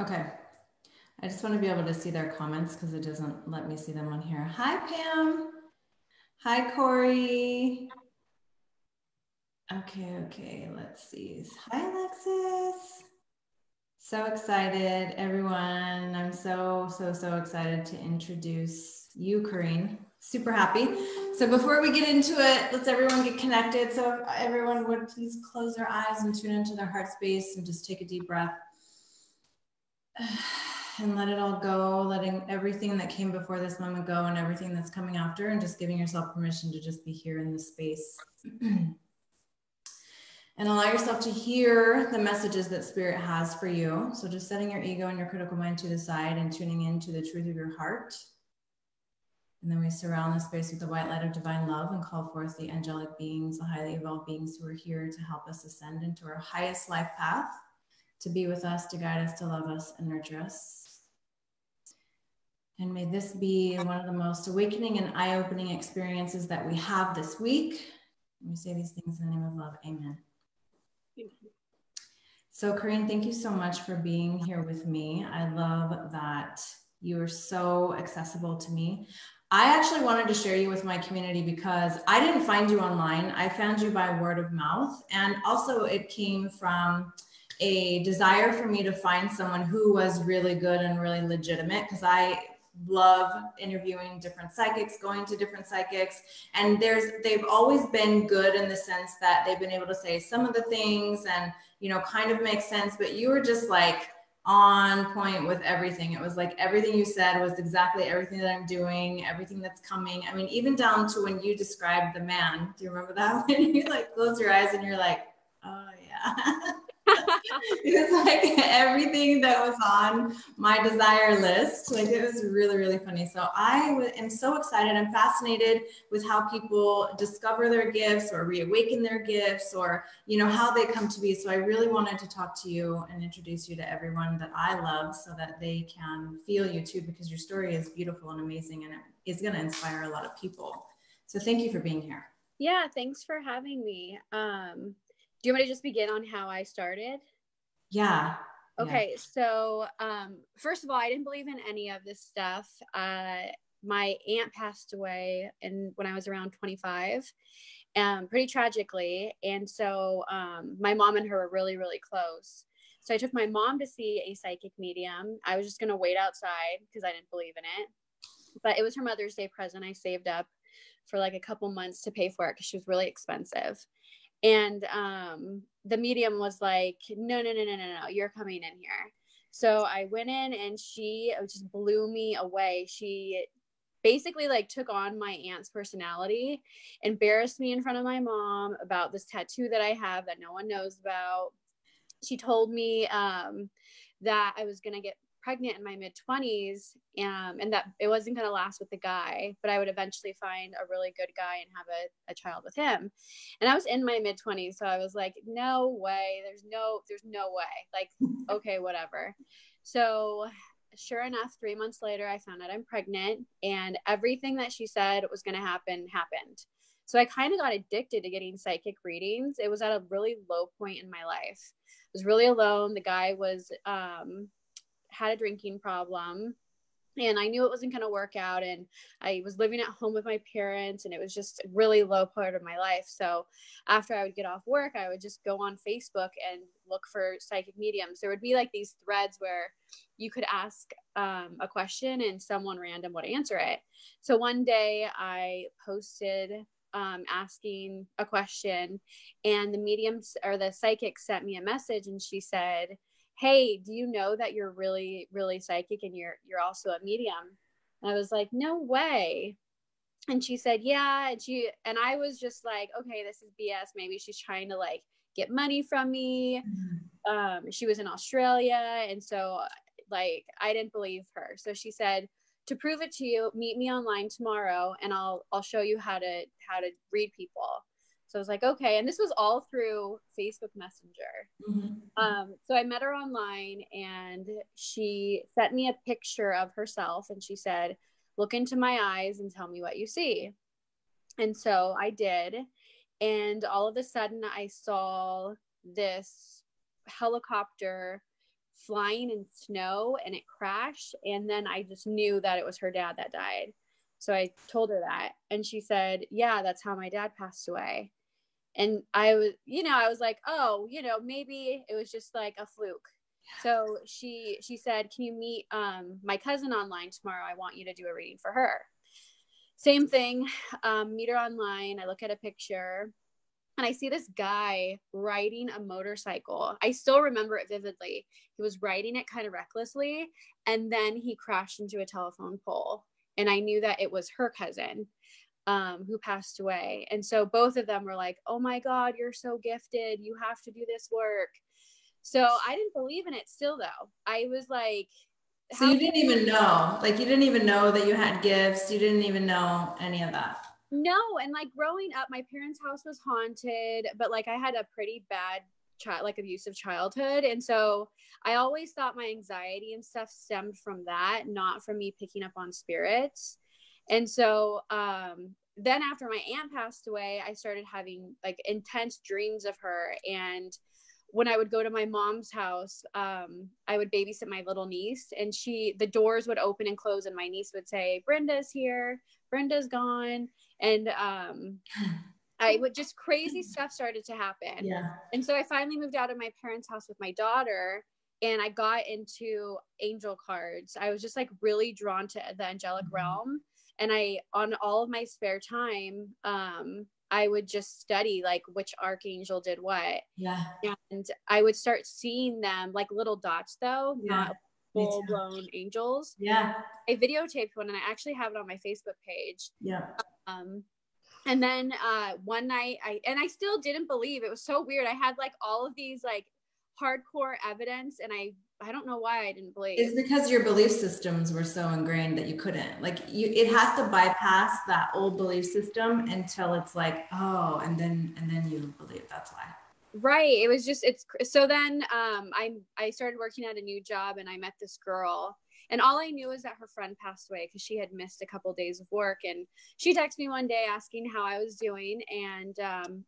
Okay. I just want to be able to see their comments because it doesn't let me see them on here. Hi, Pam. Hi, Corey. Okay. Let's see. Hi, Alexis. So excited, everyone. I'm so excited to introduce you, Kareen. Super happy. So before we get into it, let's everyone get connected. So if everyone would please close their eyes and tune into their heart space and just take a deep breath. And let it all go, letting everything that came before this moment go and everything that's coming after, and just giving yourself permission to just be here in this space. And allow yourself to hear the messages that Spirit has for you. So just setting your ego and your critical mind to the side and tuning into the truth of your heart. And then we surround the space with the white light of divine love and call forth the angelic beings, the highly evolved beings who are here to help us ascend into our highest life path, to be with us, to guide us, to love us, and nurture us. And may this be one of the most awakening and eye-opening experiences that we have this week. And we say these things in the name of love. Amen. So Kareen, thank you so much for being here with me. I love that you are so accessible to me. I actually wanted to share you with my community because I didn't find you online. I found you by word of mouth. And also it came from a desire for me to find someone who was really good and really legitimate, because I love interviewing different psychics, going to different psychics, and they've always been good in the sense that they've been able to say some of the things and, you know, kind of make sense, but you were just like on point with everything. It was like everything you said was exactly everything that I'm doing, everything that's coming. I mean, even down to when you described the man. Do you remember that? When you like close your eyes and you're like, oh yeah. It was like everything that was on my desire list. Like, it was really funny. So I am so excited. I'm fascinated with how people discover their gifts or reawaken their gifts, or, you know, how they come to be. So I really wanted to talk to you and introduce you to everyone that I love so that they can feel you too, because your story is beautiful and amazing, and it is going to inspire a lot of people. So thank you for being here. Yeah, thanks for having me. Do you want me to just begin on how I started? Yeah. Okay. So, first of all, I didn't believe in any of this stuff. My aunt passed away when I was around 25, pretty tragically. And so, my mom and her were really close. So I took my mom to see a psychic medium. I was just going to wait outside because I didn't believe in it, but it was her Mother's Day present. I saved up for like a couple months to pay for it because she was really expensive. And the medium was like, no, you're coming in here. So I went in and she just blew me away. She basically like took on my aunt's personality, embarrassed me in front of my mom about this tattoo that I have that no one knows about. She told me that I was going to get pregnant in my mid-20s, and that it wasn't going to last with the guy, but I would eventually find a really good guy and have a child with him. And I was in my mid-20s, so I was like, no way, there's no way, like, okay, whatever. So sure enough, 3 months later, I found out I'm pregnant, and everything that she said was going to happen happened. So I kind of got addicted to getting psychic readings. It was at a really low point in my life. I was really alone. The guy was had a drinking problem, and I knew it wasn't going to work out, and I was living at home with my parents, and it was just a really low part of my life. So after I would get off work, I would just go on Facebook and look for psychic mediums. There would be like these threads where you could ask a question and someone random would answer it. So one day I posted asking a question, and the mediums or the psychic sent me a message, and she said, hey, do you know that you're really psychic and you're also a medium? And I was like, no way. And she said, yeah. And I was just like, okay, this is BS. Maybe she's trying to like get money from me. She was in Australia, and so like I didn't believe her. So she said, to prove it to you, meet me online tomorrow, and I'll show you how to read people. So I was like, okay. And this was all through Facebook Messenger. So I met her online, and she sent me a picture of herself, and she said, look into my eyes and tell me what you see. And so I did. And all of a sudden I saw this helicopter flying in snow and it crashed. And then I just knew that it was her dad that died. So I told her that, and she said, yeah, that's how my dad passed away. And I was like, oh, maybe it was just like a fluke. So she said, can you meet my cousin online tomorrow? I want you to do a reading for her. Same thing. Meet her online. I look at a picture and I see this guy riding a motorcycle. I still remember it vividly. He was riding it kind of recklessly, and then he crashed into a telephone pole. And I knew that it was her cousin who passed away. And so both of them were like, oh my God, you're so gifted. You have to do this work. So I didn't believe in it still, though. I was like, so you didn't even know, like, you didn't even know that you had gifts. You didn't even know any of that. No. And like growing up, my parents' house was haunted, but like I had a pretty bad abusive childhood. And so I always thought my anxiety and stuff stemmed from that, not from me picking up on spirits. And so then after my aunt passed away, I started having like intense dreams of her. And when I would go to my mom's house, I would babysit my little niece, and the doors would open and close, and my niece would say, Brenda's here, Brenda's gone. And I would just crazy stuff started to happen. Yeah. And so I finally moved out of my parents' house with my daughter, and I got into angel cards. I was just like really drawn to the angelic realm. And on all of my spare time, I would just study like which archangel did what. Yeah. And I would start seeing them like little dots, though, not full blown angels. Yeah. I videotaped one, and I actually have it on my Facebook page. Yeah. And then one night I still didn't believe. It was so weird. I had like all of these like hardcore evidence, and I don't know why I didn't believe. It's because your belief systems were so ingrained that you couldn't, like, it has to bypass that old belief system until it's like, oh, and then you believe. That's why. Right. It was just, so then I started working at a new job, and I met this girl, and all I knew was that her friend passed away because she had missed a couple of days of work. And she texted me one day asking how I was doing. And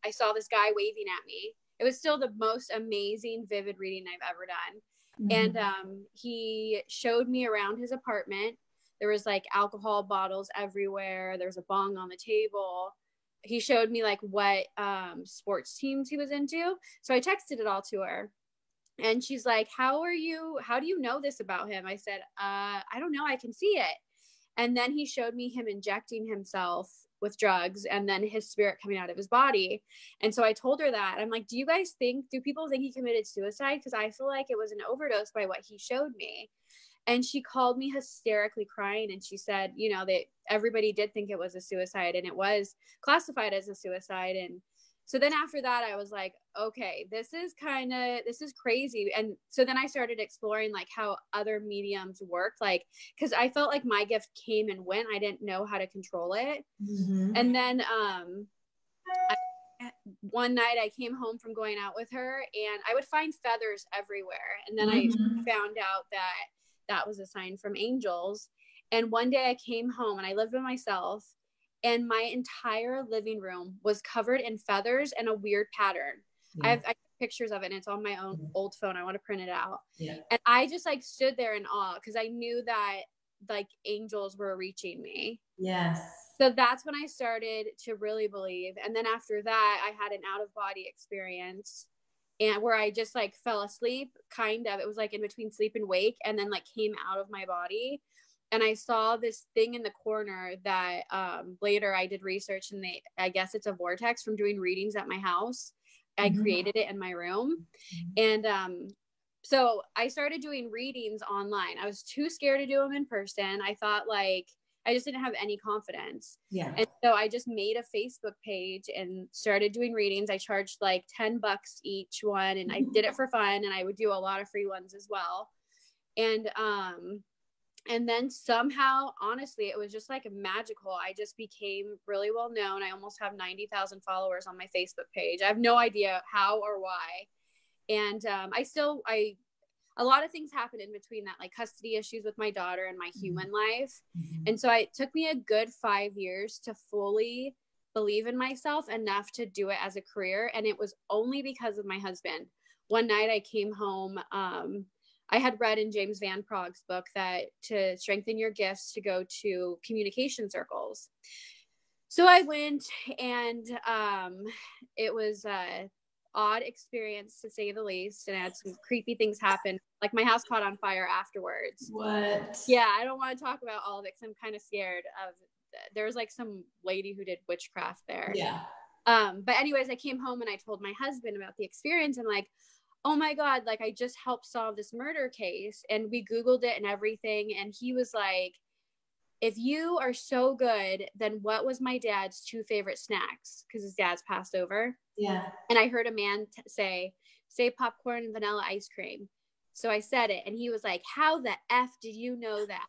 I saw this guy waving at me. It was still the most amazing, vivid reading I've ever done. Mm-hmm. And he showed me around his apartment. There was like alcohol bottles everywhere. There was a bong on the table. He showed me like what sports teams he was into. So I texted it all to her. And she's like, how do you know this about him? I said, I don't know. I can see it. And then he showed me him injecting himself with drugs, and then his spirit coming out of his body. And so I told her that. I'm like, do people think he committed suicide? Because I feel like it was an overdose by what he showed me. And she called me hysterically crying, and she said, that everybody did think it was a suicide, and it was classified as a suicide. And so then after that, I was like, okay, this is crazy. And so then I started exploring like how other mediums work, like, because I felt like my gift came and went. I didn't know how to control it. Mm-hmm. And then one night I came home from going out with her, and I would find feathers everywhere. And then mm-hmm. I found out that was a sign from angels. And one day I came home, and I lived by myself, and my entire living room was covered in feathers and a weird pattern. Yeah. I have pictures of it, and it's on my own old phone. I want to print it out. Yeah. And I just like stood there in awe, because I knew that like angels were reaching me. Yes. So that's when I started to really believe. And then after that, I had an out-of-body experience, and where I just like fell asleep, kind of. It was like in between sleep and wake, and then like came out of my body. And I saw this thing in the corner that later I did research, and I guess it's a vortex from doing readings at my house. I mm-hmm. created it in my room. Mm-hmm. And so I started doing readings online. I was too scared to do them in person. I thought like, I just didn't have any confidence. Yeah. And so I just made a Facebook page and started doing readings. I charged like $10 each one, and I did it for fun, and I would do a lot of free ones as well. And then somehow, honestly, it was just like magical. I just became really well known. I almost have 90,000 followers on my Facebook page. I have no idea how or why. And a lot of things happened in between that, like custody issues with my daughter and my human life. Mm-hmm. And so it took me a good 5 years to fully believe in myself enough to do it as a career. And it was only because of my husband. One night I came home, I had read in James Van Prague's book that to strengthen your gifts, to go to communication circles. So I went, and it was a odd experience, to say the least, and I had some creepy things happen. Like my house caught on fire afterwards. What? Yeah, I don't want to talk about all of it because I'm kind of scared of. There was like some lady who did witchcraft there. Yeah. But anyways, I came home and I told my husband about the experience. I'm like, oh my God, like I just helped solve this murder case, and we Googled it and everything. And he was like, if you are so good, then what was my dad's 2 favorite snacks? Because his dad's passed over. Yeah. And I heard a man say popcorn and vanilla ice cream. So I said it, and he was like, how the F did you know that?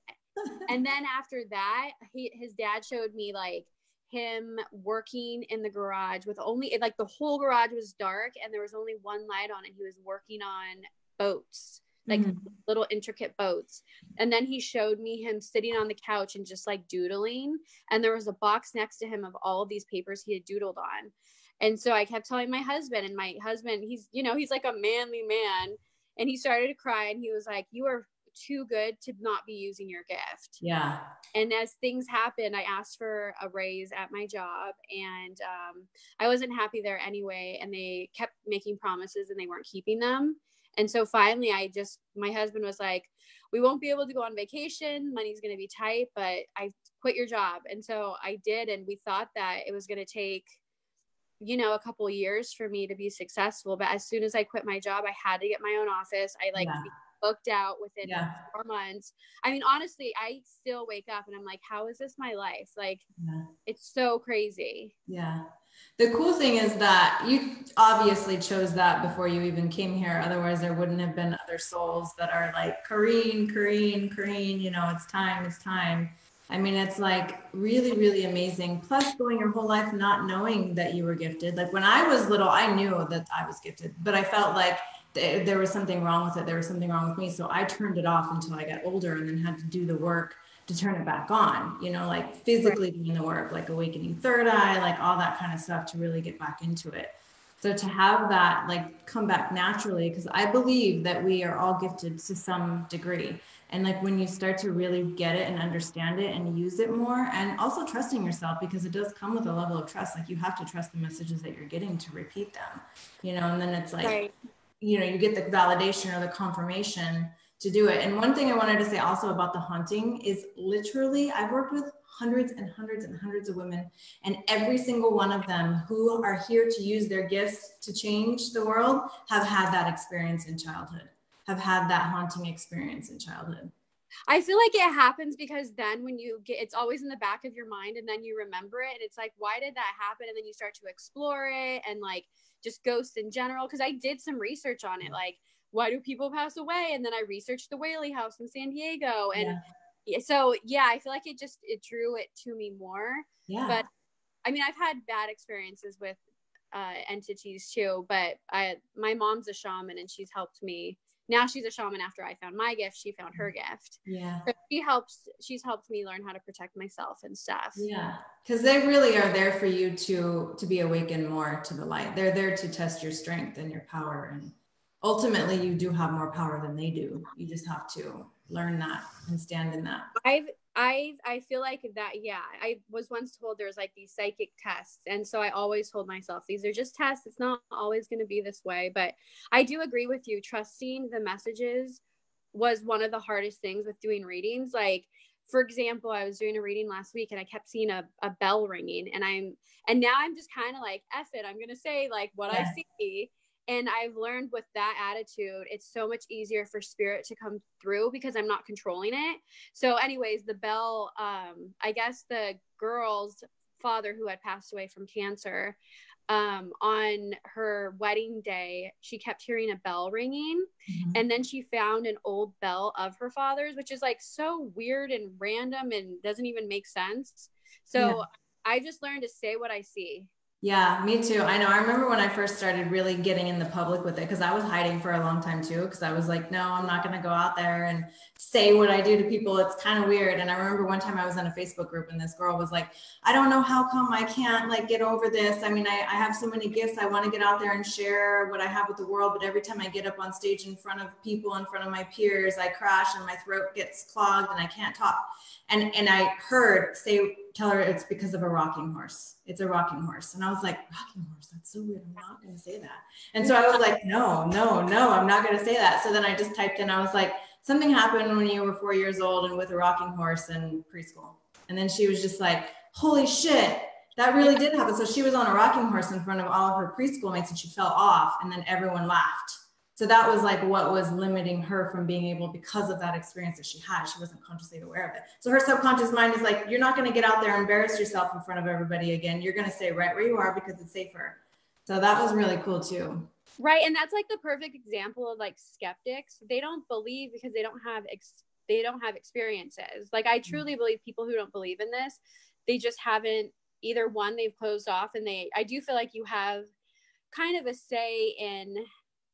And then after that, his dad showed me like him working in the garage with only, like the whole garage was dark and there was only one light on, and he was working on boats, like little intricate boats. And then he showed me him sitting on the couch and just like doodling, and there was a box next to him of all of these papers he had doodled on. And so I kept telling my husband, and my husband, he's like a manly man, and he started to cry, and he was like, you are too good to not be using your gift. Yeah. And as things happened, I asked for a raise at my job, and I wasn't happy there anyway. And they kept making promises and they weren't keeping them. And so finally, my husband was like, we won't be able to go on vacation. Money's going to be tight, but I quit your job. And so I did. And we thought that it was going to take, a couple of years for me to be successful. But as soon as I quit my job, I had to get my own office. I booked out within 4 months. I mean, honestly, I still wake up and I'm like, how is this my life? Like, it's so crazy. Yeah. The cool thing is that you obviously chose that before you even came here. Otherwise, there wouldn't have been other souls that are like, Kareen, it's time. I mean, it's like really, really amazing. Plus going your whole life not knowing that you were gifted. Like when I was little, I knew that I was gifted, but I felt like there was something wrong with it. There was something wrong with me. So I turned it off until I got older, and then had to do the work to turn it back on, like physically doing the work, like awakening third eye, like all that kind of stuff to really get back into it. So to have that like come back naturally, because I believe that we are all gifted to some degree. And like when you start to really get it and understand it and use it more, and also trusting yourself, because it does come with a level of trust. Like you have to trust the messages that you're getting to repeat them, and then it's like, you get the validation or the confirmation to do it. And one thing I wanted to say also about the haunting is literally, I've worked with hundreds and hundreds and hundreds of women, and every single one of them who are here to use their gifts to change the world have had that experience in childhood, have had that haunting experience in childhood. I feel like it happens because then when it's always in the back of your mind, and then you remember it, and it's like, why did that happen? And then you start to explore it, and like just ghosts in general. Cause I did some research on it. Like, why do people pass away? And then I researched the Whaley House in San Diego. And so, I feel like it drew it to me more. Yeah. But I mean, I've had bad experiences with entities too, but my mom's a shaman, and she's helped me. Now she's a shaman after I found my gift. She found her gift. Yeah. So she's helped me learn how to protect myself and stuff. Yeah. Because they really are there for you to be awakened more to the light. They're there to test your strength and your power. And ultimately you do have more power than they do. You just have to learn that and stand in that. I feel like that. Yeah. I was once told there's like these psychic tests. And so I always told myself, these are just tests. It's not always going to be this way, but I do agree with you. Trusting the messages was one of the hardest things with doing readings. Like, for example, I was doing a reading last week and I kept seeing a bell ringing, and now I'm just kind of like, F it. I'm going to say like what I see. And I've learned with that attitude, it's so much easier for spirit to come through because I'm not controlling it. So anyways, the bell, I guess the girl's father who had passed away from cancer, on her wedding day, she kept hearing a bell ringing. Mm-hmm. And then she found an old bell of her father's, which is like so weird and random and doesn't even make sense. So I just learned to say what I see. Yeah, me too. I know. I remember when I first started really getting in the public with it, because I was hiding for a long time too, because I was like, no, I'm not going to go out there and say what I do to people. It's kind of weird. And I remember one time I was in a Facebook group and this girl was like, I don't know how come I can't like get over this. I mean, I have so many gifts. I want to get out there and share what I have with the world. But every time I get up on stage in front of people, in front of my peers, I crash and my throat gets clogged and I can't talk. And I heard tell her it's because of a rocking horse. It's a rocking horse. And I was like, rocking horse, that's so weird. I'm not going to say that. And so I was like, no, I'm not going to say that. So then I just typed in, I was like, something happened when you were 4 years old and with a rocking horse in preschool. And then she was just like, holy shit, that really did happen. So she was on a rocking horse in front of all of her preschool mates and she fell off and then everyone laughed. So that was like what was limiting her from being able, because of that experience that she had. She wasn't consciously aware of it. So her subconscious mind is like, you're not going to get out there and embarrass yourself in front of everybody again. You're going to stay right where you are because it's safer. So that was really cool too. Right. And that's like the perfect example of like skeptics. They don't believe because they don't have experiences. Like I truly believe people who don't believe in this, they just haven't, either one, they've closed off, and I do feel like you have kind of a say in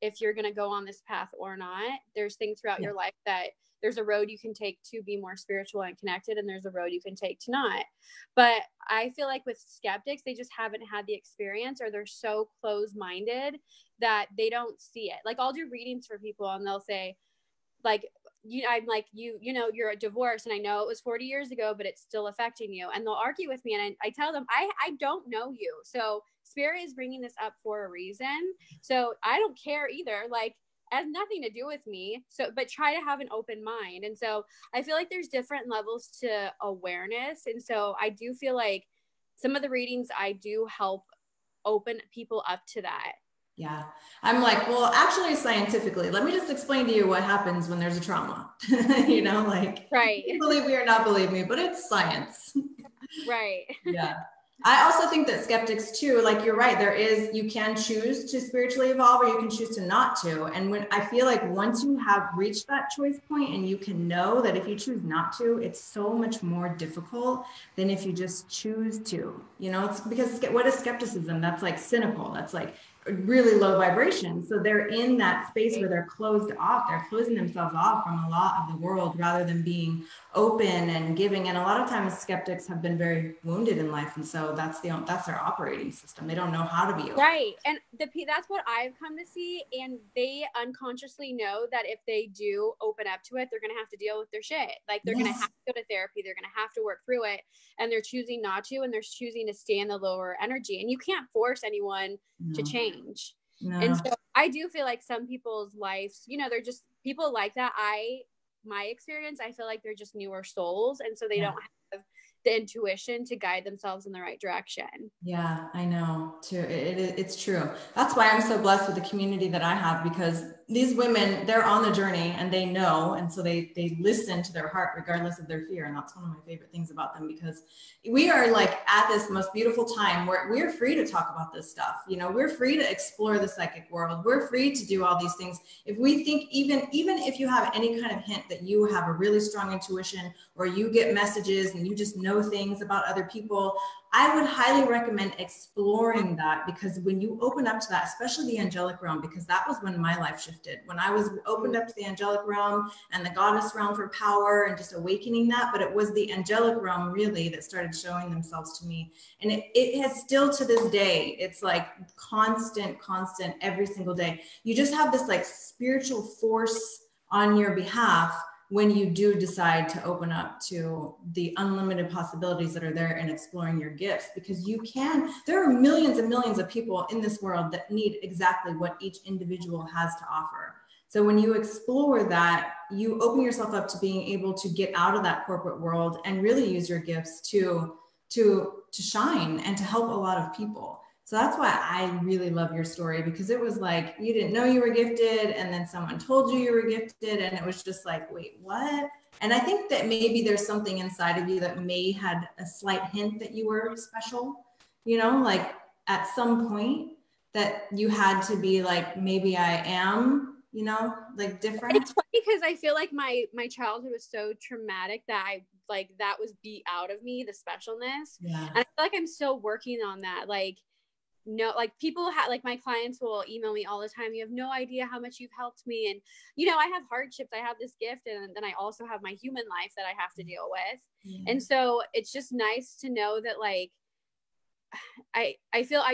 if you're going to go on this path or not. There's things throughout your life that there's a road you can take to be more spiritual and connected, and there's a road you can take to not. But I feel like with skeptics, they just haven't had the experience, or they're so closed-minded that they don't see it. Like I'll do readings for people and they'll say like, I'm like, you know, you're a divorce, and I know it was 40 years ago, but it's still affecting you. And they'll argue with me, and I tell them, I don't know you. So Spirit is bringing this up for a reason. So I don't care either. Like, it has nothing to do with me. So, but try to have an open mind. And so I feel like there's different levels to awareness. And so I do feel like some of the readings I do help open people up to that. Yeah. I'm like, well, actually, scientifically, let me just explain to you what happens when there's a trauma, you know, like, right. Believe me or not believe me, but it's science. Right. Yeah. I also think that skeptics too, like you're right, you can choose to spiritually evolve or you can choose to not to. And when I feel like once you have reached that choice point and you can know that if you choose not to, it's so much more difficult than if you just choose to, you know, it's because what is skepticism? That's like cynical. That's like really low vibration. So they're in that space where they're closed off. They're closing themselves off from a lot of the world rather than being open and giving. And a lot of times skeptics have been very wounded in life. And so that's their operating system. They don't know how to be open. Right. And that's what I've come to see. And they unconsciously know that if they do open up to it, they're going to have to deal with their shit. Like they're going to have to go to therapy. They're going to have to work through it. And they're choosing not to, and they're choosing to stay in the lower energy. And you can't force anyone to change. No. And so I do feel like some people's lives, you know, they're just people like that. My experience, I feel like they're just newer souls. And so they don't have the intuition to guide themselves in the right direction. Yeah, I know too. It's true. That's why I'm so blessed with the community that I have, because these women, they're on the journey and they know. And so they listen to their heart regardless of their fear. And that's one of my favorite things about them, because we are like at this most beautiful time where we're free to talk about this stuff. You know, we're free to explore the psychic world. We're free to do all these things. If we think even if you have any kind of hint that you have a really strong intuition, or you get messages and you just know things about other people, I would highly recommend exploring that, because when you open up to that, especially the angelic realm, because that was when my life shifted, when I was opened up to the angelic realm and the goddess realm for power and just awakening that. But it was the angelic realm really that started showing themselves to me. And it has still to this day, it's like constant every single day. You just have this like spiritual force on your behalf when you do decide to open up to the unlimited possibilities that are there and exploring your gifts, because there are millions and millions of people in this world that need exactly what each individual has to offer. So when you explore that, you open yourself up to being able to get out of that corporate world and really use your gifts to shine and to help a lot of people. So that's why I really love your story, because it was like, you didn't know you were gifted, and then someone told you you were gifted, and it was just like, wait, what? And I think that maybe there's something inside of you that may had a slight hint that you were special, you know, like at some point that you had to be like, maybe I am, you know, like different. It's funny because I feel like my childhood was so traumatic that that was beat out of me, the specialness. Yeah. And I feel like I'm still working on that. Like, no, like people have, like my clients will email me all the time. You have no idea how much you've helped me. And, you know, I have hardships. I have this gift, and then I also have my human life that I have to deal with. And so it's just nice to know that, like, I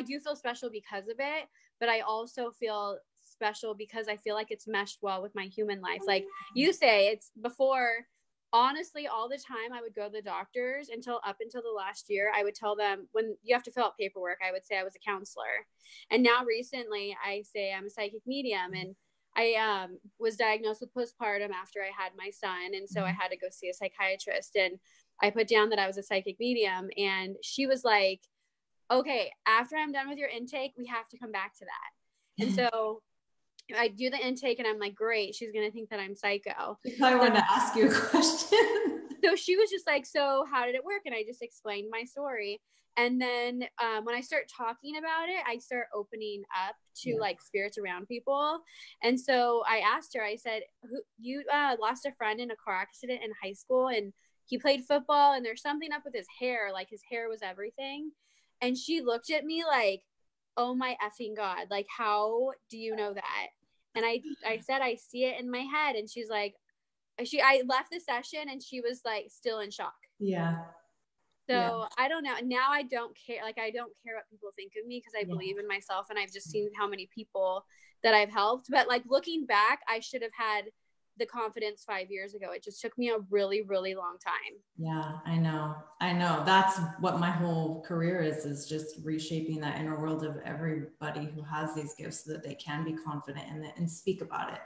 do feel special because of it, but I also feel special because I feel like it's meshed well with my human life. Like you say, it's before, honestly, all the time I would go to the doctors up until the last year. I would tell them, when you have to fill out paperwork, I would say I was a counselor. And now recently I say I'm a psychic medium. And I was diagnosed with postpartum after I had my son. And so I had to go see a psychiatrist, and I put down that I was a psychic medium. And she was like, okay, after I'm done with your intake, we have to come back to that. And so I do the intake, and I'm like, great, she's going to think that I'm psycho. I probably wanted to ask you a question. So she was just like, so how did it work? And I just explained my story. And then when I start talking about it, I start opening up to like spirits around people. And so I asked her, I said, you lost a friend in a car accident in high school, and he played football, and there's something up with his hair, like his hair was everything. And she looked at me like, oh my effing God, like, how do you know that? And I said, I see it in my head. And she's like, I left the session, and she was like still in shock. Yeah. So I don't know. Now I don't care. Like, I don't care what people think of me, because I believe in myself, and I've just seen how many people that I've helped. But like, looking back, I should have had the confidence 5 years ago. It just took me a really, really long time. Yeah, I know. That's what my whole career is just reshaping that inner world of everybody who has these gifts, so that they can be confident in it and speak about it.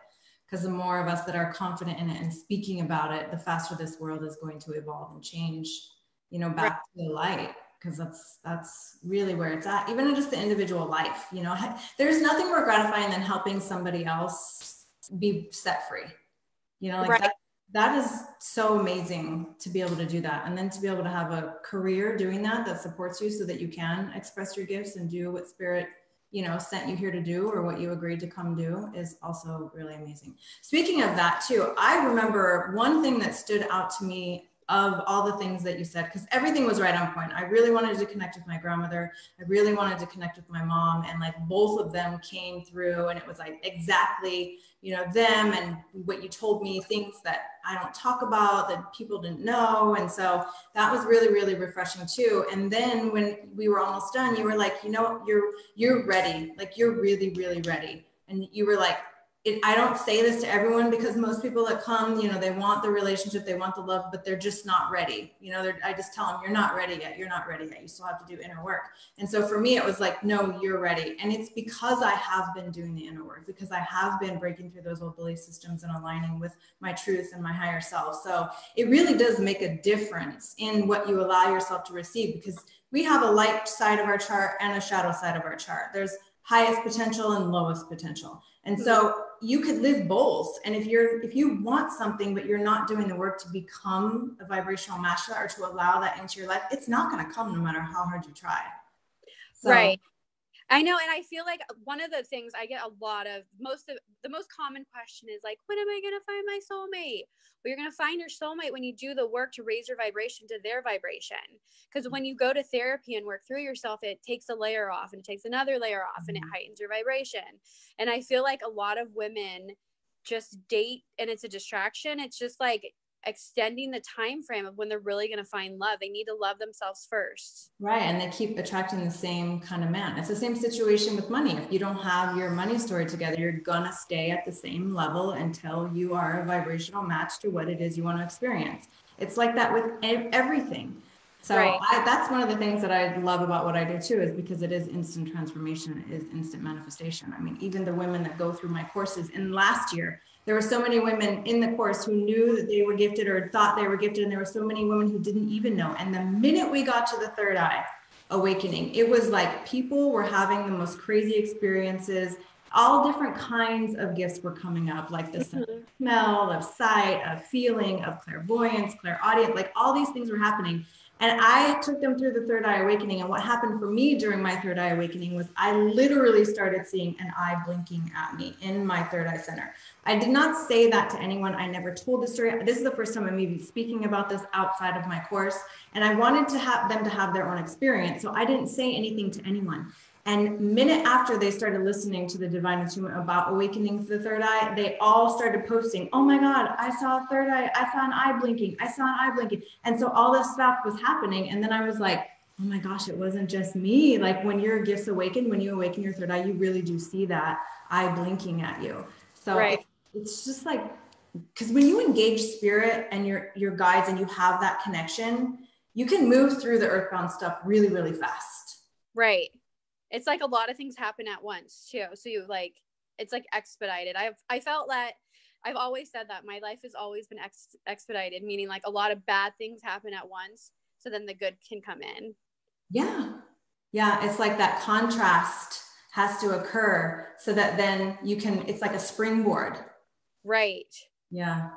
Because the more of us that are confident in it and speaking about it, the faster this world is going to evolve and change, you know, back to the light. Because that's really where it's at, even in just the individual life. You know, there's nothing more gratifying than helping somebody else be set free. You know, like that is so amazing to be able to do that. And then to be able to have a career doing that supports you, so that you can express your gifts and do what spirit, you know, sent you here to do, or what you agreed to come do, is also really amazing. Speaking of that too, I remember one thing that stood out to me of all the things that you said, because everything was right on point. I really wanted to connect with my grandmother. I really wanted to connect with my mom, and like both of them came through, and it was like exactly, you know, them and what you told me, things that I don't talk about, that people didn't know. And so that was really, really refreshing too. And then when we were almost done, you were like, you know, you're ready. Like, you're really, really ready. And you were like, I don't say this to everyone, because most people that come, you know, they want the relationship, they want the love, but they're just not ready. You know, I just tell them, you're not ready yet. You're not ready yet. You still have to do inner work. And so for me, it was like, no, you're ready. And it's because I have been doing the inner work, because I have been breaking through those old belief systems and aligning with my truth and my higher self. So it really does make a difference in what you allow yourself to receive, because we have a light side of our chart and a shadow side of our chart. There's highest potential and lowest potential. And so you could live both. And if you want something, but you're not doing the work to become a vibrational match, or to allow that into your life, it's not going to come, no matter how hard you try. So, right. I know. And I feel like one of the things I get a lot of, the most common question is like, when am I going to find my soulmate? Well, you're going to find your soulmate when you do the work to raise your vibration to their vibration. Because when you go to therapy and work through yourself, it takes a layer off, and it takes another layer off, and it heightens your vibration. And I feel like a lot of women just date, and it's a distraction. It's just like extending the time frame of when they're really going to find love. They need to love themselves first. Right. And they keep attracting the same kind of man. It's the same situation with money. If you don't have your money story together, you're going to stay at the same level until you are a vibrational match to what it is you want to experience. It's like that with everything. So that's one of the things that I love about what I do too, is because it is instant transformation, it is instant manifestation. I mean, even the women that go through my courses, and last year, there were so many women in the course who knew that they were gifted or thought they were gifted. And there were so many women who didn't even know. And the minute we got to the third eye awakening, it was like people were having the most crazy experiences. All different kinds of gifts were coming up, like the smell, of sight, of feeling, of clairvoyance, clairaudience, like all these things were happening. And I took them through the third eye awakening. And what happened for me during my third eye awakening was I literally started seeing an eye blinking at me in my third eye center. I did not say that to anyone. I never told the story. This is the first time I'm even speaking about this outside of my course. And I wanted to have them to have their own experience. So I didn't say anything to anyone. And minute after they started listening to the Divine Attunement about awakening to the third eye, they all started posting, oh my God, I saw a third eye. I saw an eye blinking. I saw an eye blinking. And so all this stuff was happening. And then I was like, oh my gosh, it wasn't just me. Like when your gifts awaken, when you awaken your third eye, you really do see that eye blinking at you. So right. it's just like, because when you engage spirit and your guides and you have that connection, you can move through the earthbound stuff really, really fast. Right. It's like a lot of things happen at once too. So you like, it's like expedited. I felt that I've always said that my life has always been expedited, meaning like a lot of bad things happen at once. So then the good can come in. Yeah. Yeah. It's like that contrast has to occur so that then you can, it's like a springboard. Right. Yeah.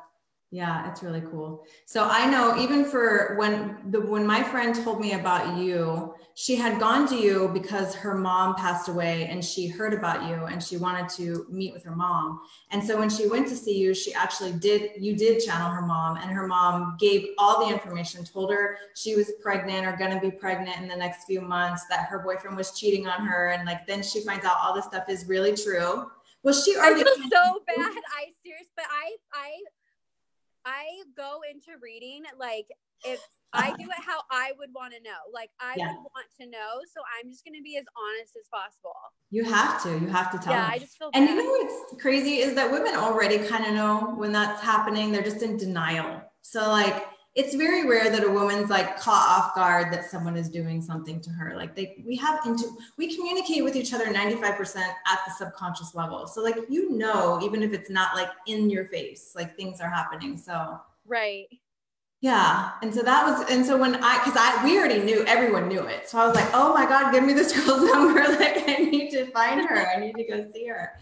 Yeah, it's really cool. So I know even for when my friend told me about you, she had gone to you because her mom passed away and she heard about you and she wanted to meet with her mom. And so when she went to see you, she actually you did channel her mom, and her mom gave all the information, told her she was pregnant or going to be pregnant in the next few months, that her boyfriend was cheating on her. And like, then she finds out all this stuff is really true. Well, she already. I feel so bad. But I go into reading like if I do it how I would want to know. Like I would want to know, so I'm just going to be as honest as possible. You have to tell them. I just feel and bad. You know what's crazy is that women already kind of know when that's happening. They're just in denial. So like it's very rare that a woman's like caught off guard that someone is doing something to her. Like we communicate with each other 95% at the subconscious level. So like, even if it's not like in your face, like things are happening. So right. Yeah. And so we already knew, everyone knew it. So I was like, oh my God, give me this girl's number. Like I need to find her. I need to go see her.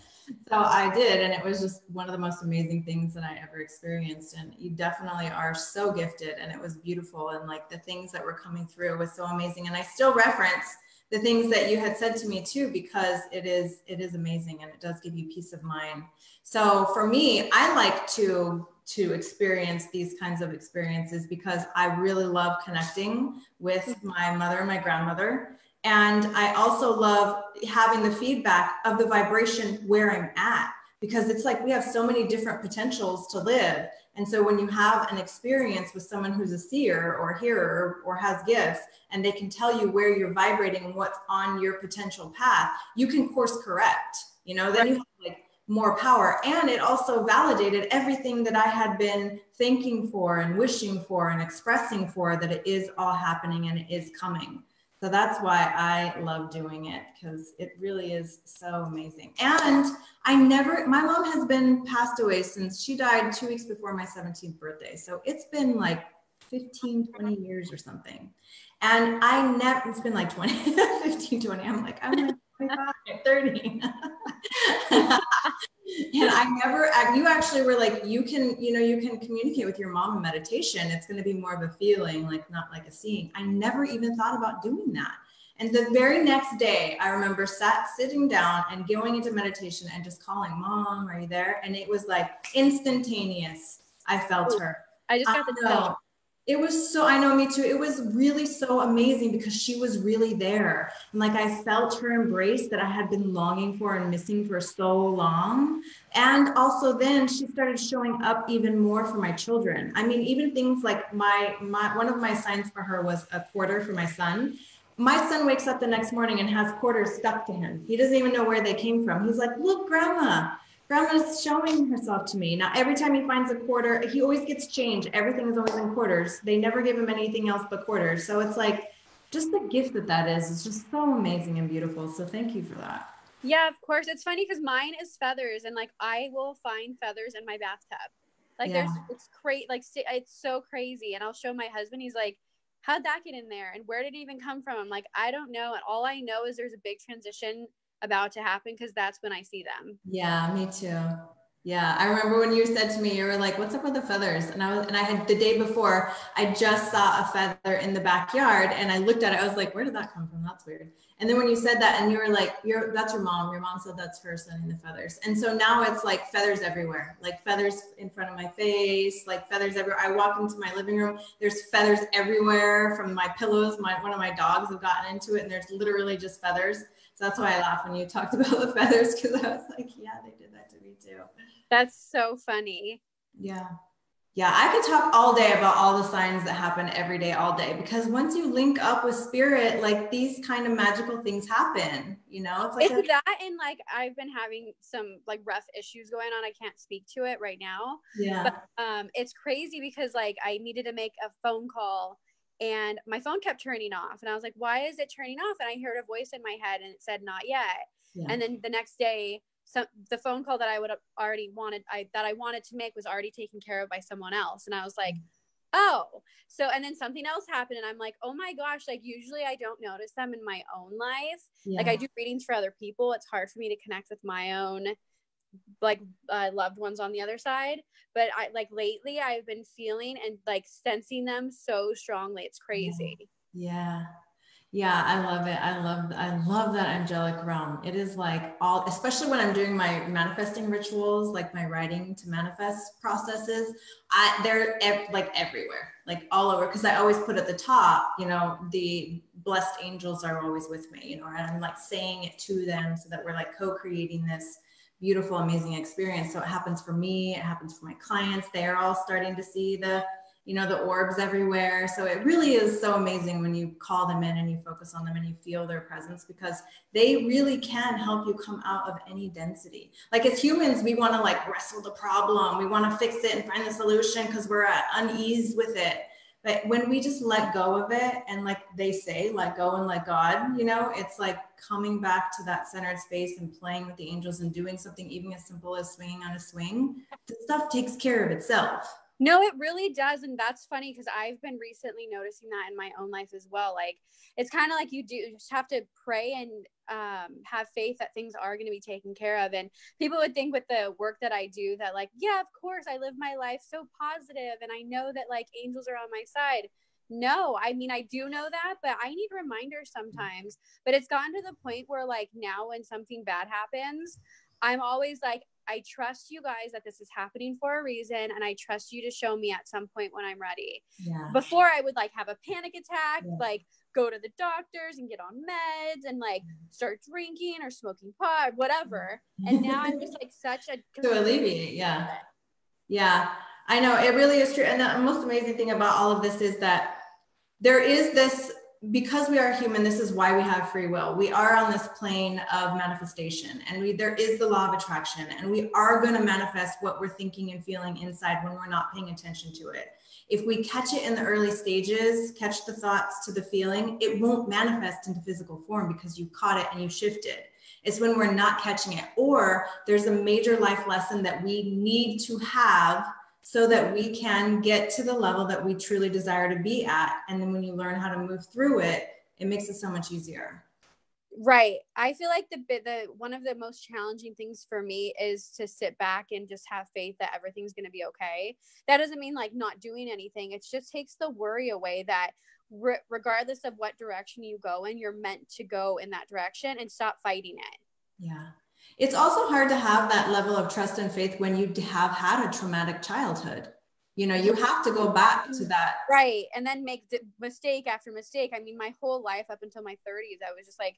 So I did. And it was just one of the most amazing things that I ever experienced. And you definitely are so gifted, and it was beautiful. And like the things that were coming through was so amazing. And I still reference the things that you had said to me too, because it is amazing and it does give you peace of mind. So for me, I like to experience these kinds of experiences because I really love connecting with my mother and my grandmother. And I also love having the feedback of the vibration where I'm at, because it's like we have so many different potentials to live. And so when you have an experience with someone who's a seer or hearer or has gifts, and they can tell you where you're vibrating and what's on your potential path, you can course correct, then you have like more power. And it also validated everything that I had been thinking for and wishing for and expressing for, that it is all happening and it is coming. So that's why I love doing it, because it really is so amazing. And my mom has been passed away since she died 2 weeks before my 17th birthday. So it's been like 15, 20 years or something. And it's been like 20, 15, 20. I'm like 25, 30. And you actually were like, you can communicate with your mom in meditation. It's going to be more of a feeling, like not like a seeing. I never even thought about doing that. And the very next day, I remember sitting down and going into meditation and just calling, Mom, are you there? And it was like instantaneous. I felt her. I just got the chill. It was so, I know, me too. It was really so amazing because she was really there. And like, I felt her embrace that I had been longing for and missing for so long. And also then she started showing up even more for my children. I mean, even things like one of my signs for her was a quarter for my son. My son wakes up the next morning and has quarters stuck to him. He doesn't even know where they came from. He's like, look, Grandma's showing herself to me. Now, every time he finds a quarter, he always gets change. Everything is always in quarters. They never give him anything else but quarters. So it's like, just the gift that is. It's just so amazing and beautiful. So thank you for that. Yeah, of course. It's funny because mine is feathers, and like I will find feathers in my bathtub. Like it's crazy. Like it's so crazy. And I'll show my husband. He's like, how'd that get in there? And where did it even come from? I'm like, I don't know. And all I know is there's a big transition about to happen, because that's when I see them. Yeah, me too. Yeah, I remember when you said to me, you were like, what's up with the feathers? And I had the day before, I just saw a feather in the backyard and I looked at it. I was like, where did that come from? That's weird. And then when you said that and you were like, that's your mom. Your mom said that's her sending the feathers. And so now it's like feathers everywhere, like feathers in front of my face, like feathers everywhere. I walk into my living room, there's feathers everywhere from my pillows. One of my dogs have gotten into it and there's literally just feathers. So that's why I laughed when you talked about the feathers, because I was like, yeah, they did that to me too. That's so funny. Yeah. Yeah, I could talk all day about all the signs that happen every day, all day, because once you link up with spirit, like these kind of magical things happen, you know, it's like that. And like, I've been having some like rough issues going on. I can't speak to it right now. Yeah. But it's crazy because like I needed to make a phone call and my phone kept turning off. And I was like, why is it turning off? And I heard a voice in my head and it said, not yet. Yeah. And then the next day, the phone call that I would have already wanted, that I wanted to make was already taken care of by someone else. And I was like, oh, so, and then something else happened and I'm like, oh my gosh, like usually I don't notice them in my own life. Yeah. Like I do readings for other people. It's hard for me to connect with my own like loved ones on the other side. But I like lately I've been feeling and like sensing them so strongly. It's crazy. Yeah. Yeah, I love it. I love that angelic realm. It is like all, especially when I'm doing my manifesting rituals, like my writing to manifest processes, they're like everywhere, like all over. Cause I always put at the top, you know, the blessed angels are always with me, you know, and I'm like saying it to them so that we're like co-creating this beautiful, amazing experience. So it happens for me. It happens for my clients. They're all starting to see the, you know, the orbs everywhere. So it really is so amazing when you call them in and you focus on them and you feel their presence, because they really can help you come out of any density. Like as humans, we want to like wrestle the problem. We want to fix it and find the solution because we're at unease with it. But when we just let go of it, and like they say, let go and let God, you know, it's like coming back to that centered space and playing with the angels and doing something even as simple as swinging on a swing. The stuff takes care of itself. No, it really does. And that's funny because I've been recently noticing that in my own life as well. Like, it's kind of like you just have to pray and have faith that things are going to be taken care of. And people would think with the work that I do that like, yeah, of course I live my life so positive and I know that like angels are on my side. No, I mean, I do know that, but I need reminders sometimes. But it's gotten to the point where like now when something bad happens, I'm always like, I trust you guys that this is happening for a reason. And I trust you to show me at some point when I'm ready. Yeah. Before I would like have a panic attack, like go to the doctors and get on meds and like start drinking or smoking pot, whatever. And now I'm just like such a to alleviate. Yeah. Yeah. I know it really is true. And the most amazing thing about all of this is that there is this, because we are human, this is why we have free will. We are on this plane of manifestation, and there is the law of attraction, and we are going to manifest what we're thinking and feeling inside when we're not paying attention to it. If we catch it in the early stages, catch the thoughts to the feeling, it won't manifest into physical form because you caught it and you shifted. It's when we're not catching it, or there's a major life lesson that we need to have so that we can get to the level that we truly desire to be at. And then when you learn how to move through it, it makes it so much easier. Right. I feel like the one of the most challenging things for me is to sit back and just have faith that everything's going to be okay. That doesn't mean like not doing anything. It just takes the worry away that regardless of what direction you go in, you're meant to go in that direction and stop fighting it. Yeah. It's also hard to have that level of trust and faith when you have had a traumatic childhood. You know, you have to go back to that. Right. And then make mistake after mistake. I mean, my whole life up until my 30s, I was just like,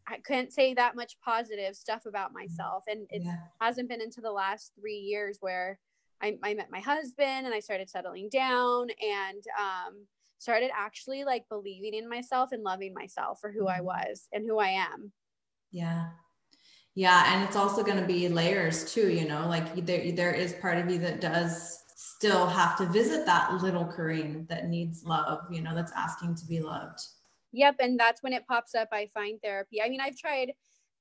I couldn't say that much positive stuff about myself. And it hasn't been into the last 3 years where I met my husband and I started settling down and started actually like believing in myself and loving myself for who I was and who I am. Yeah. Yeah. And it's also going to be layers too, you know, like there is part of you that does still have to visit that little Kareen that needs love, you know, that's asking to be loved. Yep. And that's when it pops up. I find therapy. I mean, I've tried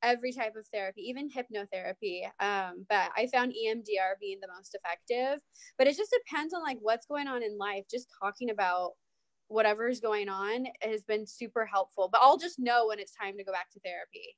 every type of therapy, even hypnotherapy. But I found EMDR being the most effective, but it just depends on like what's going on in life. Just talking about whatever is going on has been super helpful, but I'll just know when it's time to go back to therapy.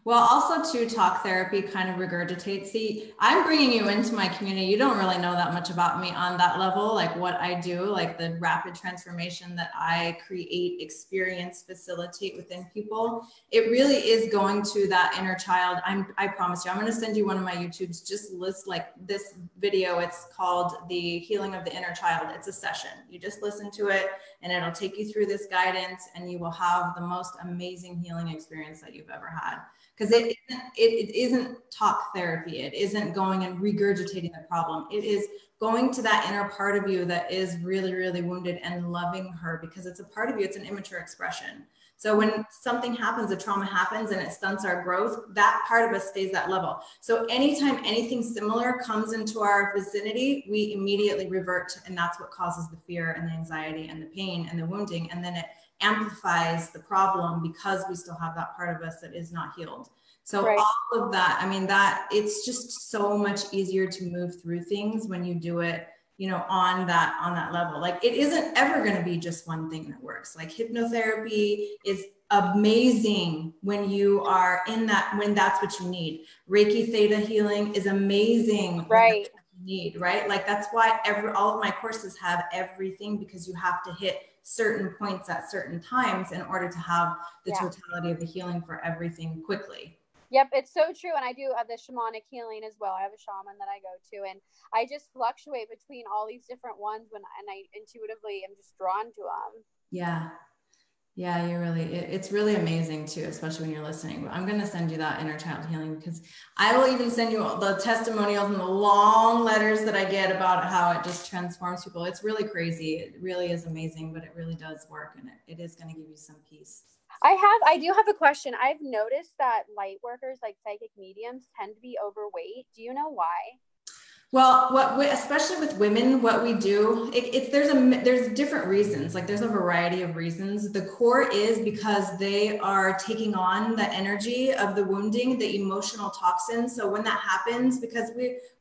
Well, also too, talk therapy kind of regurgitates. See, I'm bringing you into my community. You don't really know that much about me on that level, like what I do, like the rapid transformation that I create, experience, facilitate within people. It really is going to that inner child. I promise you, I'm going to send you one of my YouTubes. Just list like this video. It's called The Healing of the Inner Child. It's a session. You just listen to it and it'll take you through this guidance and you will have the most amazing healing experience that you've ever had. had. Because it isn't talk therapy. It isn't going and regurgitating the problem. It is going to that inner part of you that is really, really wounded and loving her, because it's a part of you. It's an immature expression. So when something happens, a trauma happens and it stunts our growth, that part of us stays that level. So anytime anything similar comes into our vicinity, we immediately revert, and that's what causes the fear and the anxiety and the pain and the wounding. And then it amplifies the problem because we still have that part of us that is not healed. So Right. all of that, I mean, that it's just so much easier to move through things when you do it, you know, on that level. Like, it isn't ever going to be just one thing that works. Like, hypnotherapy is amazing when you are in that, when that's what you need. Reiki theta healing is amazing. Right. You need, right? Like, that's why all of my courses have everything, because you have to hit certain points at certain times in order to have the totality of the healing for everything quickly. Yep, it's so true. And I do the shamanic healing as well. I have a shaman that I go to, and I just fluctuate between all these different ones and I intuitively am just drawn to them. Yeah. Yeah, it's really amazing too, especially when you're listening. I'm going to send you that inner child healing, because I will even send you the testimonials and the long letters that I get about how it just transforms people. It's really crazy. It really is amazing, but it really does work, and it is going to give you some peace. I do have a question. I've noticed that light workers, like psychic mediums, tend to be overweight. Do you know why? Well, especially with women, what we do, there's different reasons. Like, there's a variety of reasons. The core is because they are taking on the energy of the wounding, the emotional toxins. So when that happens, because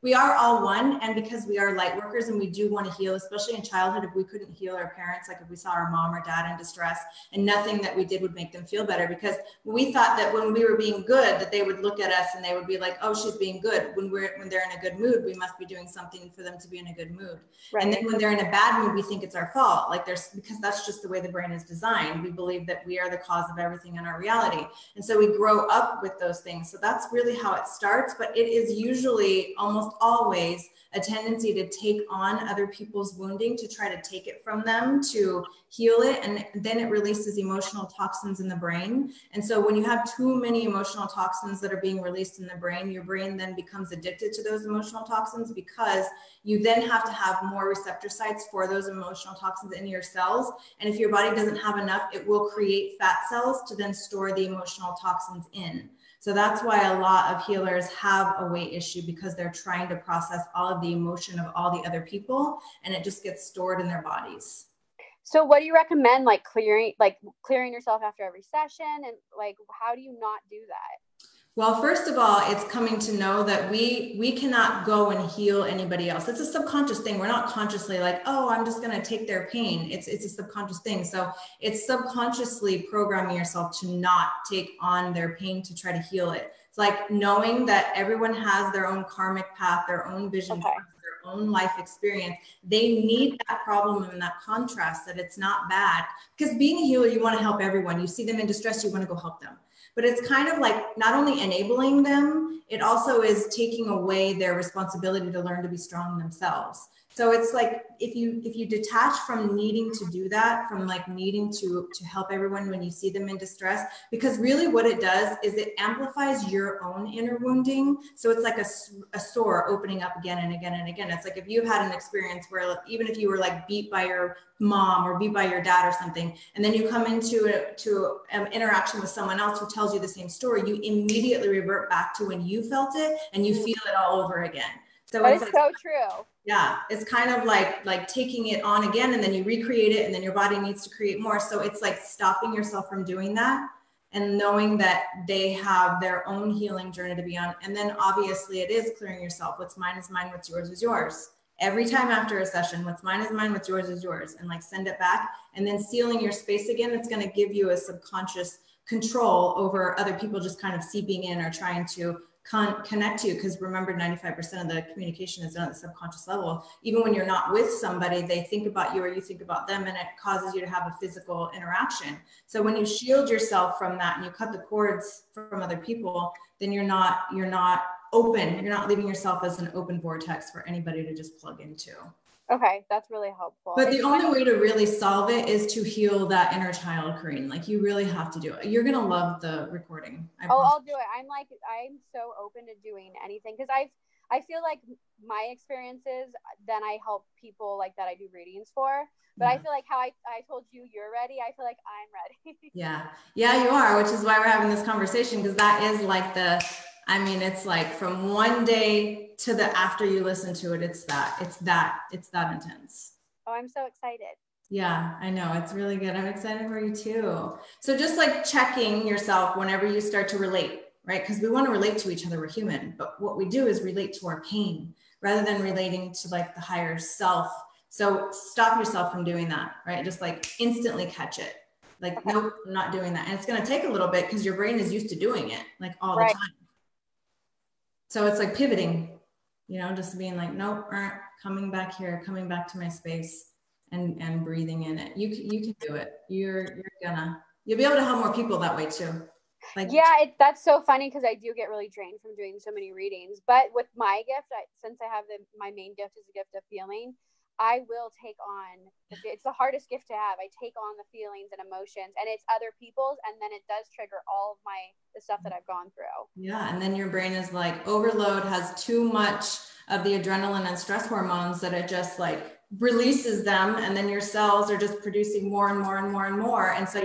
we are all one, and because we are light workers and we do want to heal, especially in childhood, if we couldn't heal our parents, like if we saw our mom or dad in distress and nothing that we did would make them feel better, because we thought that when we were being good, that they would look at us and they would be like, oh, she's being good. When they're in a good mood, we must be doing something for them to be in a good mood. Right. And then when they're in a bad mood, we think it's our fault. Like, because that's just the way the brain is designed. We believe that we are the cause of everything in our reality. And so we grow up with those things. So that's really how it starts. But it is usually almost always a tendency to take on other people's wounding, to try to take it from them, to heal it. And then it releases emotional toxins in the brain. And so when you have too many emotional toxins that are being released in the brain, your brain then becomes addicted to those emotional toxins, because you then have to have more receptor sites for those emotional toxins in your cells. And if your body doesn't have enough, it will create fat cells to then store the emotional toxins in. So that's why a lot of healers have a weight issue, because they're trying to process all of the emotion of all the other people, and it just gets stored in their bodies. So what do you recommend, like clearing yourself after every session? And like, how do you not do that? Well, first of all, it's coming to know that we cannot go and heal anybody else. It's a subconscious thing. We're not consciously like, oh, I'm just going to take their pain. It's a subconscious thing. So it's subconsciously programming yourself to not take on their pain, to try to heal it. It's like knowing that everyone has their own karmic path, their own vision, their own life experience. They need that problem and that contrast, that it's not bad. Because being a healer, you want to help everyone. You see them in distress, you want to go help them. But it's kind of like not only enabling them, it also is taking away their responsibility to learn to be strong themselves. So it's like, if you detach from needing to do that, from like needing to help everyone when you see them in distress, because really what it does is it amplifies your own inner wounding. So it's like a sore opening up again and again and again. It's like if you had an experience where, even if you were like beat by your mom or beat by your dad or something, and then you come into an interaction with someone else who tells you the same story, you immediately revert back to when you felt it, and you feel it all over again. So that is so true. Yeah, it's kind of like taking it on again, and then you recreate it, and then your body needs to create more. So it's like stopping yourself from doing that, and knowing that they have their own healing journey to be on. And then obviously it is clearing yourself. What's mine is mine, what's yours is yours. Every time after a session, what's mine is mine, what's yours is yours, and like send it back. And then sealing your space again, it's going to give you a subconscious control over other people just kind of seeping in or trying to connect you. Because remember, 95% of the communication is done at the subconscious level. Even when you're not with somebody, they think about you or you think about them, and it causes you to have a physical interaction. So when you shield yourself from that and you cut the cords from other people, then you're not open. You're not leaving yourself as an open vortex for anybody to just plug into. Okay, that's really helpful. But the only way to really solve it is to heal that inner child, Kareen. Like you really have to do it. You're gonna love the recording. I'll do it. I'm so open to doing anything because I feel like my experiences, then I help people like that I do readings for. But I feel like how I told you you're ready, I feel like I'm ready. Yeah, you are, which is why we're having this conversation, because that is like it's like from one day to the after you listen to it, it's that intense. Oh, I'm so excited. Yeah, I know. It's really good. I'm excited for you too. So just like checking yourself whenever you start to relate, right? Because we want to relate to each other. We're human, but what we do is relate to our pain rather than relating to like the higher self. So stop yourself from doing that, right? Just like instantly catch it. Like, okay. Nope, I'm not doing that. And it's going to take a little bit because your brain is used to doing it like all the time. So it's like pivoting, just being like, nope, coming back here, coming back to my space. And breathing in it. You can do it. You'll be able to help more people that way too. That's so funny because I do get really drained from doing so many readings. But with my gift, since I have my main gift is a gift of feeling, I will take on. It's the hardest gift to have. I take on the feelings and emotions, and it's other people's, and then it does trigger all of the stuff that I've gone through. Yeah, and then your brain is like overload, has too much of the adrenaline and stress hormones that it just like releases them, and then your cells are just producing more and more and more and more, and so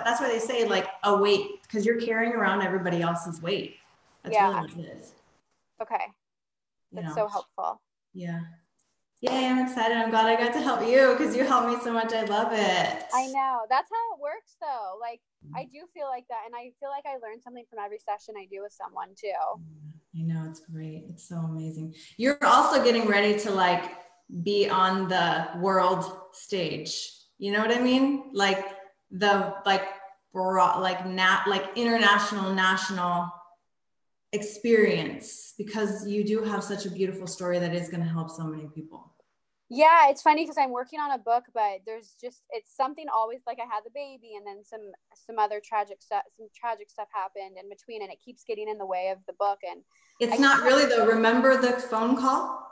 that's why they say like a weight, because you're carrying around everybody else's weight. That's really what it is. Okay, that's so helpful. Yeah, I'm excited. I'm glad I got to help you because you helped me so much. I love it. I know. That's how it works though. Like I do feel like that, and I feel like I learned something from every session I do with someone too. I know, it's great. It's so amazing. You're also getting ready to like be on the world stage. You know what I mean? Like international, national experience, because you do have such a beautiful story that is going to help so many people. Yeah, it's funny because I'm working on a book, but it's something always, like I had the baby and then some other tragic stuff happened in between, and it keeps getting in the way of the book. And it's not really though. Remember the phone call?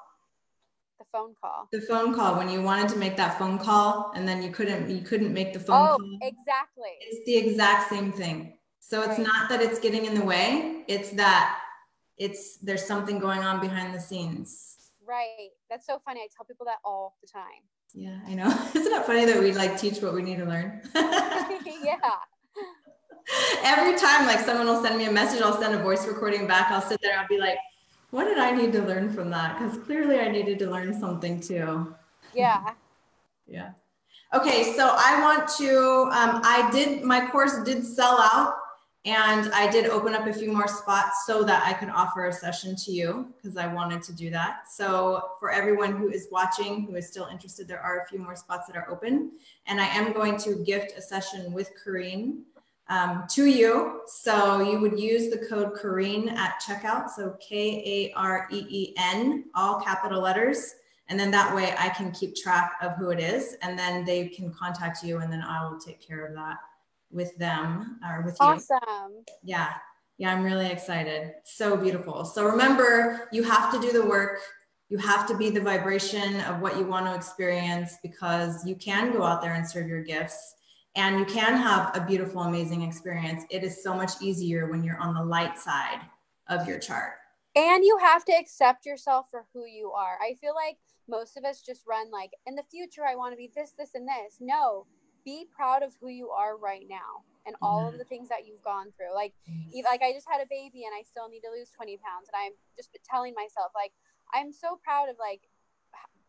The phone call when you wanted to make that phone call and then you couldn't make the phone call. Exactly. It's the exact same thing. So it's not that it's getting in the way, it's that there's something going on behind the scenes. Right. That's so funny. I tell people that all the time. Yeah, I know. Isn't it funny that we like teach what we need to learn? Yeah. Every time like someone will send me a message, I'll send a voice recording back. I'll sit there and I'll be like, what did I need to learn from that? Because clearly I needed to learn something too. Yeah. Yeah. Okay, so I want to, my course did sell out, and I did open up a few more spots so that I could offer a session to you because I wanted to do that. So for everyone who is watching, who is still interested, there are a few more spots that are open, and I am going to gift a session with Kareen to you. So you would use the code Kareen at checkout. So Kareen, all capital letters. And then that way I can keep track of who it is, and then they can contact you, and then I will take care of that with them or with you. Awesome. Yeah, I'm really excited. So beautiful. So remember, you have to do the work. You have to be the vibration of what you want to experience, because you can go out there and serve your gifts, and you can have a beautiful, amazing experience. It is so much easier when you're on the light side of your chart. And you have to accept yourself for who you are. I feel like most of us just run like, in the future, I want to be this, this, and this. No, be proud of who you are right now and all of the things that you've gone through. Like I just had a baby and I still need to lose 20 pounds. And I'm just telling myself, like, I'm so proud of like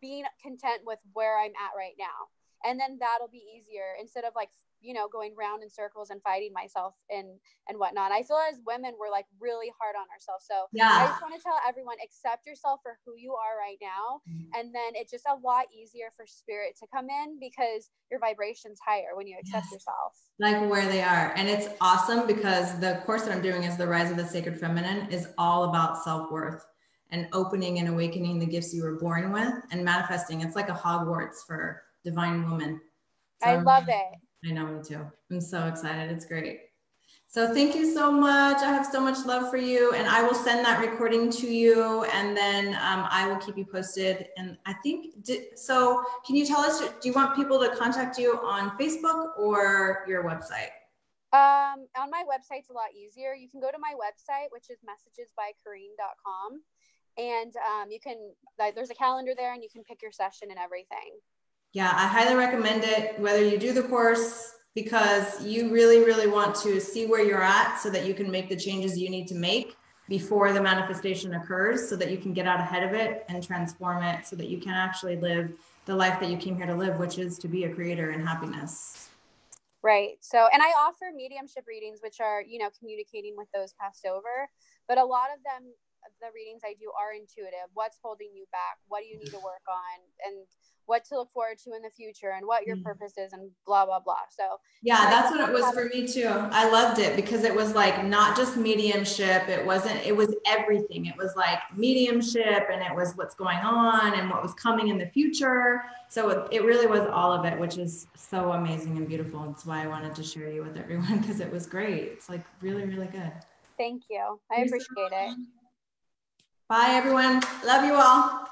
being content with where I'm at right now. And then that'll be easier instead of like, going round in circles and fighting myself and whatnot. I feel as women, we're like really hard on ourselves. So I just want to tell everyone, accept yourself for who you are right now. And then it's just a lot easier for spirit to come in because your vibration's higher when you accept yourself. Like where they are. And it's awesome because the course that I'm doing is the Rise of the Sacred Feminine, is all about self-worth and opening and awakening the gifts you were born with and manifesting. It's like a Hogwarts for divine woman. So I love it. I know, me too. I'm so excited. It's great. So thank you so much. I have so much love for you, and I will send that recording to you, and then I will keep you posted. And I think, so can you tell us, do you want people to contact you on Facebook or your website? On my website's a lot easier. You can go to my website, which is messagesbykareen.com. And you can, there's a calendar there and you can pick your session and everything. Yeah, I highly recommend it, whether you do the course, because you really, really want to see where you're at so that you can make the changes you need to make before the manifestation occurs, so that you can get out ahead of it and transform it so that you can actually live the life that you came here to live, which is to be a creator in happiness. Right. So, and I offer mediumship readings, which are, you know, communicating with those passed over, but a lot of them, the readings I do are intuitive. What's holding you back? What do you need to work on? And what to look forward to in the future, and what your purpose is, and blah, blah, blah. So yeah, that's what it was for me too. I loved it because it was like not just mediumship. It was everything. It was like mediumship, and it was what's going on and what was coming in the future. So it really was all of it, which is so amazing and beautiful. That's why I wanted to share you with everyone, because it was great. It's like really, really good. Thank you. I appreciate it. Bye, everyone. Love you all.